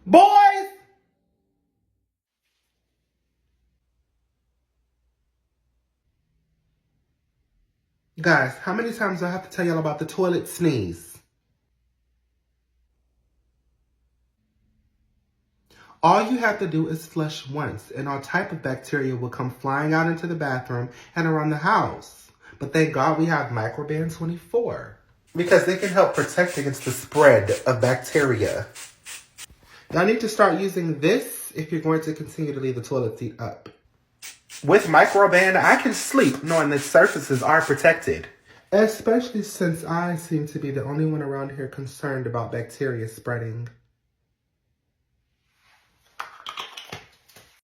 Boys! Guys, how many times do I have to tell y'all about the toilet sneeze? All you have to do is flush once, and all type of bacteria will come flying out into the bathroom and around the house. But thank God we have Microban 24, because they can help protect against the spread of bacteria. Y'all need to start using this if you're going to continue to leave the toilet seat up. With Microban, I can sleep knowing that surfaces are protected. Especially since I seem to be the only one around here concerned about bacteria spreading.